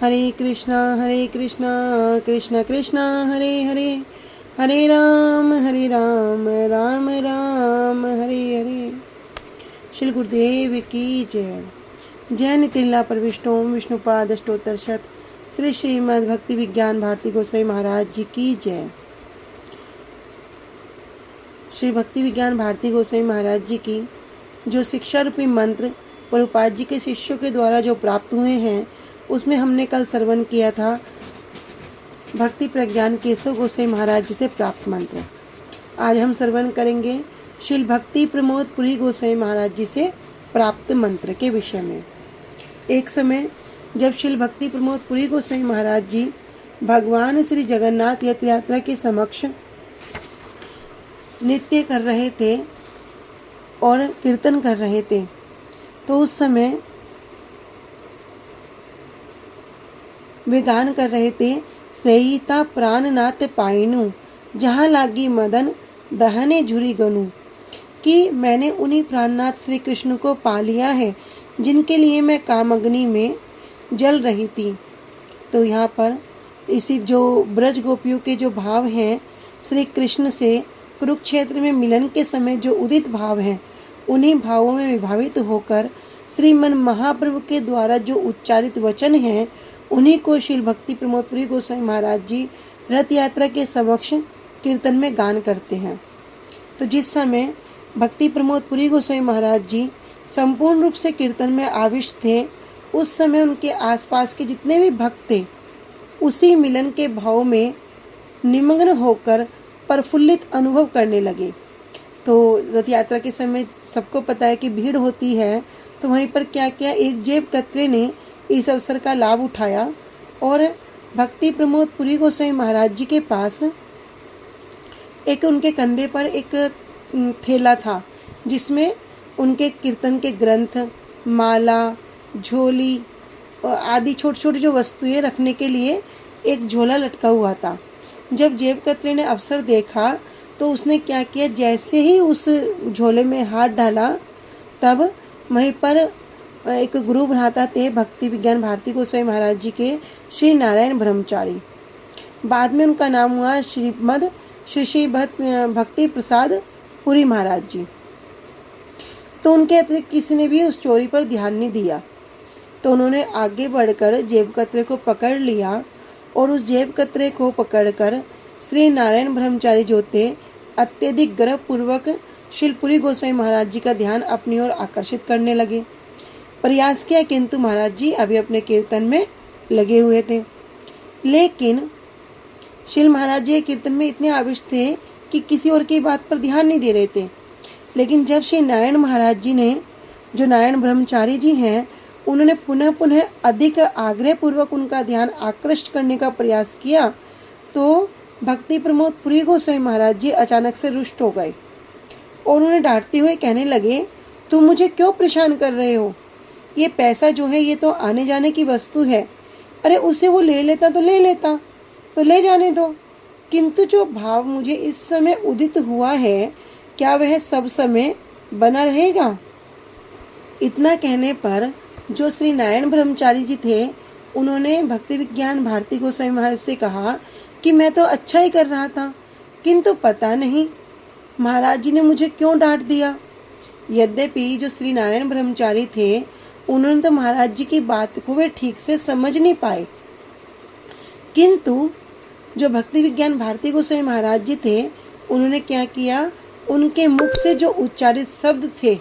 हरे कृष्णा कृष्ण कृष्णा हरे हरे, हरे राम राम राम हरे हरे। श्री गुरुदेव की जय। जय नितिल्ला प्रविष्टोम विष्णुपाद अष्टोत्तर शत। श्री श्रीमद् भक्ति विज्ञान भारती गोस्वामी महाराज जी की जय। श्री भक्ति विज्ञान भारती गोस्वामी महाराज जी की जो शिक्षा रूपी मंत्र प्रभुपाद जी के शिष्यों के द्वारा जो प्राप्त हुए हैं, उसमें हमने कल श्रवण किया था भक्ति प्रज्ञान केशव गोस्वामी महाराज जी से प्राप्त मंत्र। आज हम श्रवण करेंगे श्री भक्ति प्रमोद पुरी गोस्वामी महाराज जी से प्राप्त मंत्र के विषय में। एक समय जब श्री भक्ति प्रमोद पुरी गोस्वामी महाराज जी भगवान श्री जगन्नाथ रथ यात्रा के समक्ष नृत्य कर रहे थे और कीर्तन कर रहे थे, तो उस समय वे गान कर रहे थे, सईता प्राणनाथ पाइनु जहाँ लागी मदन दहने झुरी गनु, कि मैंने उन्हीं प्राणनाथ श्री कृष्ण को पा लिया है जिनके लिए मैं कामअग्नि में जल रही थी। तो यहाँ पर इसी जो ब्रज गोपियों के जो भाव हैं श्री कृष्ण से कुरुक्षेत्र में मिलन के समय जो उदित भाव हैं, उन्हीं भावों में विभावित होकर श्रीमन महाप्रभु के द्वारा जो उच्चारित वचन हैं, उन्हीं को श्री भक्ति प्रमोद पुरी गोस्वामी महाराज जी रथ यात्रा के समक्ष कीर्तन में गान करते हैं। तो जिस समय भक्ति प्रमोद पुरी गोस्वामी महाराज जी संपूर्ण रूप से कीर्तन में आविष्ट थे, उस समय उनके आसपास के जितने भी भक्त थे उसी मिलन के भाव में निमग्न होकर प्रफुल्लित अनुभव करने लगे। तो रथ यात्रा के समय सबको पता है कि भीड़ होती है, तो वहीं पर क्या किया, एक जेब कतरे ने इस अवसर का लाभ उठाया और भक्ति प्रमोद पुरी गोस्वामी महाराज जी के पास एक उनके कंधे पर एक थैला था जिसमें उनके कीर्तन के ग्रंथ, माला, झोली आदि छोटी छोटी जो वस्तुएं रखने के लिए एक झोला लटका हुआ था। जब जेब कतरे ने अवसर देखा तो उसने क्या किया, जैसे ही उस झोले में हाथ डाला तब वहीं पर एक गुरु भ्राता थे भक्ति विज्ञान भारती गोस्वामी महाराज जी के श्री नारायण ब्रह्मचारी। बाद में उनका नाम हुआ श्रीमद श्री भक्ति प्रसाद पुरी महाराज जी। तो उनके अतिरिक्त किसी ने भी उस चोरी पर ध्यान नहीं दिया, तो उन्होंने आगे बढ़कर जेब कतरे को पकड़ लिया और उस जेब कतरे को पकड़कर श्री नारायण ब्रह्मचारी जो थे अत्यधिक गर्व पूर्वक शिलपुरी गोस्वामी महाराज जी का ध्यान अपनी ओर आकर्षित करने लगे। प्रयास किया किंतु महाराज जी अभी अपने कीर्तन में लगे हुए थे। लेकिन शिल महाराज जी कीर्तन में इतने आविष्ट थे कि किसी और की बात पर ध्यान नहीं दे रहे थे। लेकिन जब श्री नारायण महाराज जी ने, जो नारायण ब्रह्मचारी जी हैं, उन्होंने पुनः पुनः अधिक आग्रह पूर्वक उनका ध्यान आकृष्ट करने का प्रयास किया, तो भक्ति प्रमोद पुरी गोस्वामी महाराज जी अचानक से रुष्ट हो गए और उन्हें डांटते हुए कहने लगे, तुम मुझे क्यों परेशान कर रहे हो? ये पैसा जो है ये तो आने जाने की वस्तु है, अरे उसे वो ले लेता तो ले लेता, तो ले जाने दो। किंतु जो भाव मुझे इस समय उदित हुआ है, क्या वह सब समय बना रहेगा? इतना कहने पर जो श्री नारायण ब्रह्मचारी जी थे, उन्होंने भक्ति विज्ञान भारती गोस्वामी महाराज से कहा कि मैं तो अच्छा ही कर रहा था, किंतु पता नहीं महाराज जी ने मुझे क्यों डांट दिया। यद्यपि जो श्री नारायण ब्रह्मचारी थे, उन्होंने तो महाराज जी की बात को वे ठीक से समझ नहीं पाए, किंतु जो भक्ति विज्ञान भारती गोस्वामी महाराज जी थे, उन्होंने क्या किया, उनके मुख से जो उच्चारित शब्द थे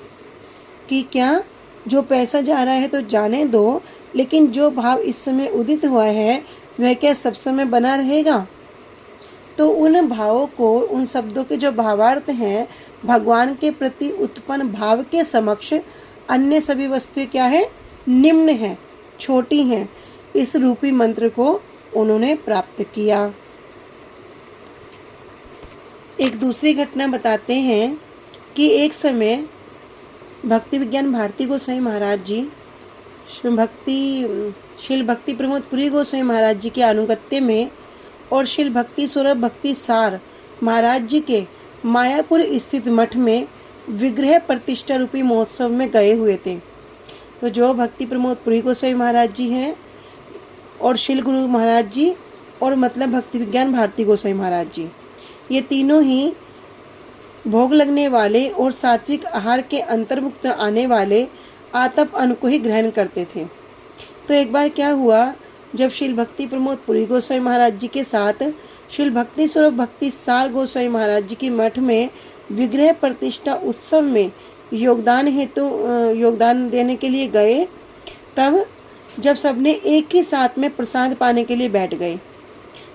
कि क्या जो पैसा जा रहा है तो जाने दो, लेकिन जो भाव इस समय उदित हुआ है वह क्या सब समय बना रहेगा? तो उन भावों को, उन शब्दों के जो भावार्थ हैं, भगवान के प्रति उत्पन्न भाव के समक्ष अन्य सभी वस्तुएं क्या है, निम्न है, छोटी हैं। इस रूपी मंत्र को उन्होंने प्राप्त किया। एक दूसरी घटना बताते हैं कि एक समय भक्ति विज्ञान भारती गोस्वामी महाराज जी श्री भक्ति प्रमोद पुरी गोस्वामी महाराज जी के अनुगत्य में और श्री भक्ति सौरभ भक्ति सार महाराज जी के मायापुर स्थित मठ में विग्रह प्रतिष्ठा रूपी महोत्सव में गए हुए थे। तो जो भक्ति प्रमोद पुरी गोस्वामी महाराज जी हैं, और शिल गुरु महाराज जी और मतलब भक्ति विज्ञान भारती गोसाई महाराज जी, ये तीनों ही भोग लगने वाले और सात्विक आहार के अंतर्मुक्त आने वाले आतप अन्न को ही ग्रहण करते थे। तो एक बार क्या हुआ, जब श्रील भक्ति प्रमोद पुरी गोसाई महाराज जी के साथ श्रील भक्ति स्वरूप भक्ति सार गोसाई महाराज जी की मठ में विग्रह प्रतिष्ठा उत्सव में योगदान देने के लिए गए, तब जब सबने एक ही साथ में प्रसाद पाने के लिए बैठ गए,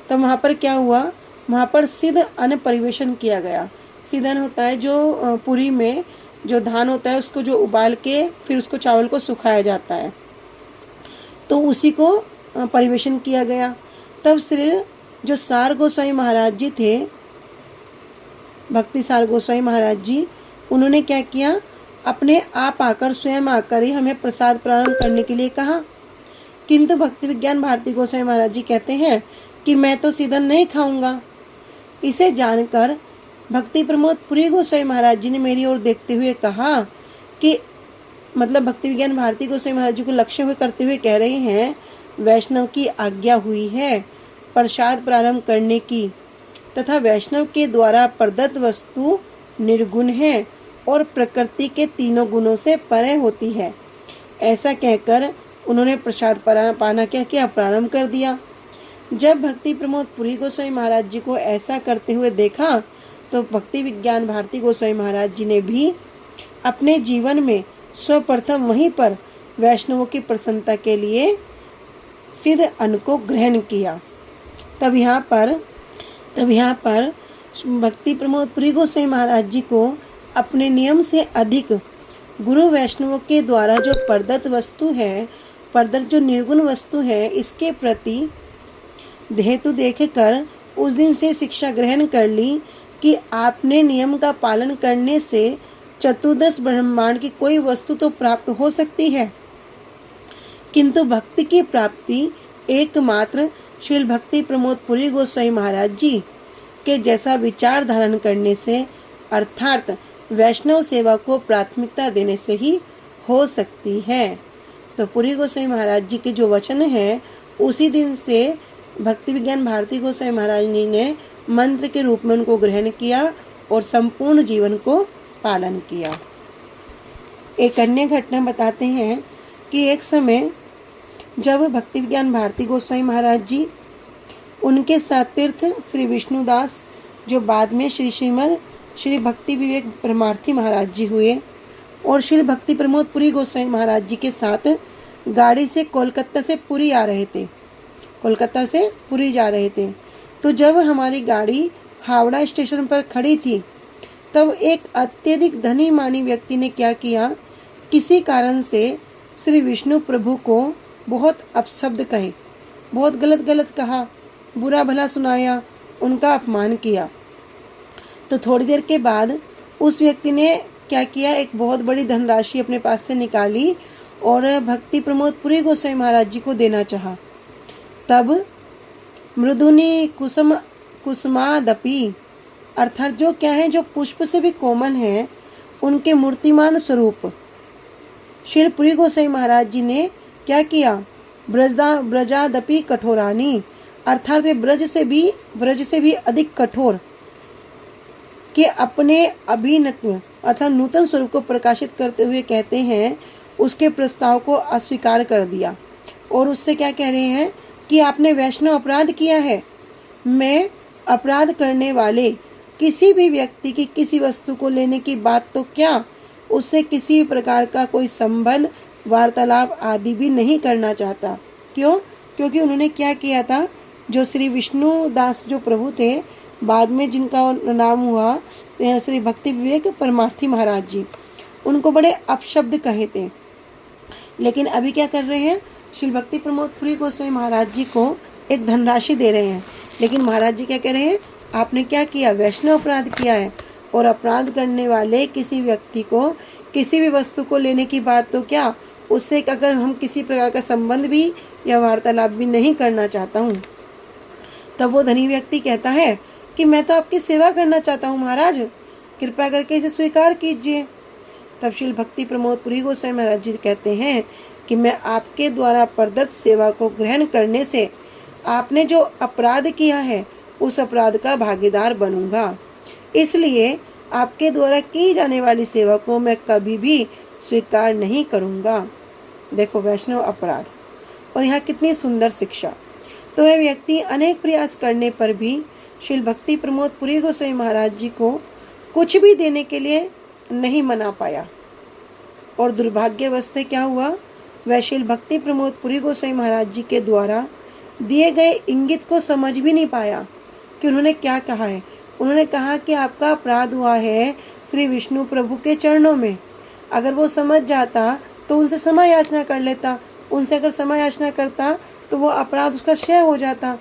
तब वहाँ पर क्या हुआ, वहाँ पर सिद्ध अन्न परिवेशन किया गया। सिद्ध अन्न होता है जो पुरी में जो धान होता है उसको जो उबाल के फिर उसको चावल को सुखाया जाता है, तो उसी को परिवेशन किया गया। तब श्री जो सार गोसाई महाराज जी थे, भक्ति सार गोसाई महाराज जी, उन्होंने क्या किया, अपने आप आकर स्वयं आकर ही हमें प्रसाद प्रारंभ करने के लिए कहा। किंतु भक्ति विज्ञान भारती गोसाई महाराज जी कहते हैं कि मैं तो सीधन नहीं खाऊंगा। इसे जानकर भक्ति प्रमोद पुरी गोसाई महाराज जी ने मेरी ओर देखते हुए कहा कि मतलब भक्ति विज्ञान भारती गोसाई महाराज जी को लक्ष्य हुए करते हुए कह रहे हैं, वैष्णव की आज्ञा हुई है प्रसाद प्रारंभ करने की, तथा वैष्णव के द्वारा प्रदत्त वस्तु निर्गुण है और प्रकृति के तीनों गुणों से परे होती है। ऐसा कहकर उन्होंने प्रसाद पाना क्या किया, प्रारंभ कर दिया। जब भक्ति प्रमोद पुरी गोसाई महाराज जी को ऐसा करते हुए देखा, तो भक्ति विज्ञान भारती गोसाई महाराज जी ने भी अपने जीवन में सर्वप्रथम वहीं पर वैष्णवों की प्रसन्नता के लिए सिद्ध अन्न को ग्रहण किया। तब यहाँ पर भक्ति प्रमोद पुरी गोसाई महाराज जी को अपने नियम से अधिक गुरु वैष्णवों के द्वारा जो प्रदत्त वस्तु है, प्रदत्त जो निर्गुण वस्तु है, इसके प्रति हेतु देखकर उस दिन से शिक्षा ग्रहण कर ली कि आपने नियम का पालन करने से चतुर्दश ब्रह्मांड की कोई वस्तु तो प्राप्त हो सकती है, किंतु भक्ति की प्राप्ति एकमात्र श्री भक्ति प्रमोद पुरी गोसाई महाराज जी के जैसा विचार धारण करने से, अर्थात वैष्णव सेवा को प्राथमिकता देने से ही हो सकती है। तो पुरी गोसाई महाराज जी के जो वचन हैं, उसी दिन से भक्ति विज्ञान भारती गोसाई महाराज जी ने मंत्र के रूप में उनको ग्रहण किया और संपूर्ण जीवन को पालन किया। एक अन्य घटना बताते हैं कि एक समय जब भक्ति विज्ञान भारती गोसाई महाराज जी, उनके साथ तीर्थ श्री विष्णुदास, जो बाद में श्रीमद श्री भक्ति विवेक परमार्थी महाराज जी हुए, और श्री भक्ति प्रमोद पुरी गोसाई महाराज जी के साथ गाड़ी से कोलकाता से पुरी आ रहे थे, कोलकाता से पुरी जा रहे थे। तो जब हमारी गाड़ी हावड़ा स्टेशन पर खड़ी थी, तब एक अत्यधिक धनी मानी व्यक्ति ने क्या किया, किसी कारण से श्री विष्णु प्रभु को बहुत अपशब्द कहे, बहुत गलत कहा, बुरा भला सुनाया, उनका अपमान किया। तो थोड़ी देर के बाद उस व्यक्ति ने क्या किया, एक बहुत बड़ी धनराशि अपने पास से निकाली और भक्ति प्रमोद पुरी गोसाई महाराज जी को देना चाहा। तब मृदुनी कुसुमादपि, अर्थात जो क्या है, जो पुष्प से भी कोमल है, उनके मूर्तिमान स्वरूप श्री पुरी गोसाई महाराज जी ने क्या किया, ब्रजादपि कठोरानी, अर्थात वे ब्रज से भी अधिक कठोर के अपने अभिनत्व अर्थात नूतन स्वरूप को प्रकाशित करते हुए कहते हैं, उसके प्रस्ताव को अस्वीकार कर दिया और उससे क्या कह रहे हैं कि आपने वैष्णव अपराध किया है। मैं अपराध करने वाले किसी भी व्यक्ति की किसी वस्तु को लेने की बात तो क्या, उससे किसी प्रकार का कोई संबंध, वार्तालाप आदि भी नहीं करना चाहता। क्यों? क्योंकि उन्होंने क्या किया था, जो श्री विष्णुदास जो प्रभु थे, बाद में जिनका नाम हुआ श्री भक्ति विवेक परमार्थी महाराज जी, उनको बड़े अपशब्द कहे थे। लेकिन अभी क्या कर रहे हैं, श्री भक्ति प्रमोद पुरी गोसाई महाराज जी को एक धनराशि दे रहे हैं, लेकिन महाराज जी क्या कह रहे हैं, आपने क्या किया, वैष्णव अपराध किया है, और अपराध करने वाले किसी व्यक्ति को किसी भी वस्तु को लेने की बात तो क्या, उससे अगर हम किसी प्रकार का संबंध भी या वार्तालाप भी नहीं करना चाहता हूँ। तब वो धनी व्यक्ति कहता है कि मैं तो आपकी सेवा करना चाहता हूँ महाराज, कृपया करके इसे स्वीकार कीजिए। तब श्रील भक्ति प्रमोद पुरी गोस्वामी महाराज जी कहते हैं कि मैं आपके द्वारा प्रदत्त सेवा को ग्रहण करने से आपने जो अपराध किया है उस अपराध का भागीदार बनूंगा। इसलिए आपके द्वारा की जाने वाली सेवा को मैं कभी भी स्वीकार नहीं करूंगा। देखो वैष्णव अपराध, और यहाँ कितनी सुंदर शिक्षा। तो वह व्यक्ति अनेक प्रयास करने पर भी श्रील भक्ति प्रमोद पुरी गोस्वामी महाराज जी को कुछ भी देने के लिए नहीं मना पाया, और दुर्भाग्यवश से क्या हुआ, वह श्रील भक्ति प्रमोद पुरी गोस्वामी महाराज जी के द्वारा दिए गए इंगित को समझ भी नहीं पाया कि उन्होंने क्या कहा है। उन्होंने कहा कि आपका अपराध हुआ है श्री विष्णु प्रभु के चरणों में। अगर वो समझ जाता तो उनसे क्षमा याचना कर लेता, उनसे अगर क्षमा याचना करता तो वो अपराध उसका क्षय हो जाता।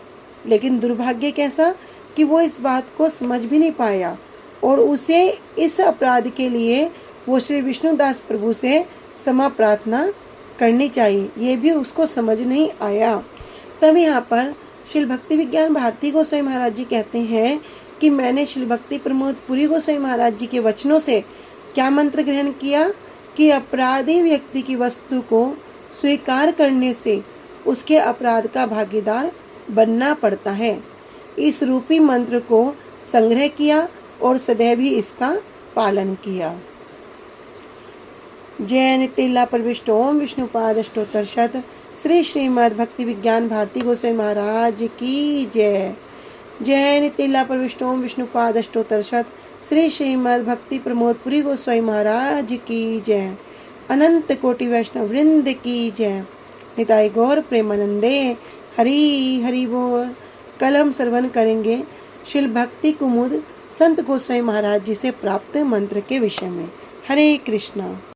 लेकिन दुर्भाग्य कैसा कि वो इस बात को समझ भी नहीं पाया, और उसे इस अपराध के लिए वो श्री विष्णुदास प्रभु से क्षमा प्रार्थना करनी चाहिए, ये भी उसको समझ नहीं आया। तब यहाँ पर श्रील भक्ति विज्ञान भारती गोस्वामी महाराज जी कहते हैं कि मैंने श्रील भक्ति प्रमोद पुरी गोस्वामी महाराज जी के वचनों से क्या मंत्र ग्रहण किया कि अपराधी व्यक्ति की वस्तु को स्वीकार करने से उसके अपराध का भागीदार बनना पड़ता है। इस रूपी मंत्र को संग्रह किया और सदैव ही इसका पालन किया। जय नितिल्ला प्रविष्ट ओम विष्णुपाद अष्टोत्तर शत श्री श्रीमद् भक्ति विज्ञान भारती गोस्वामी महाराज की जय। जय नितिल्ला प्रविष्ट ओम विष्णुपाद अष्टोत्तर शत श्री श्रीमद् भक्ति प्रमोद पुरी गोस्वामी महाराज की जय। अनंत कोटि वैष्णव वृंद की जय। निताई गौर प्रेमानंदे। हरि हरि बोल। कल हम श्रवण करेंगे श्रील भक्ति कुमुद संत गोस्वामी महाराज जी से प्राप्त मंत्र के विषय में। हरे कृष्णा।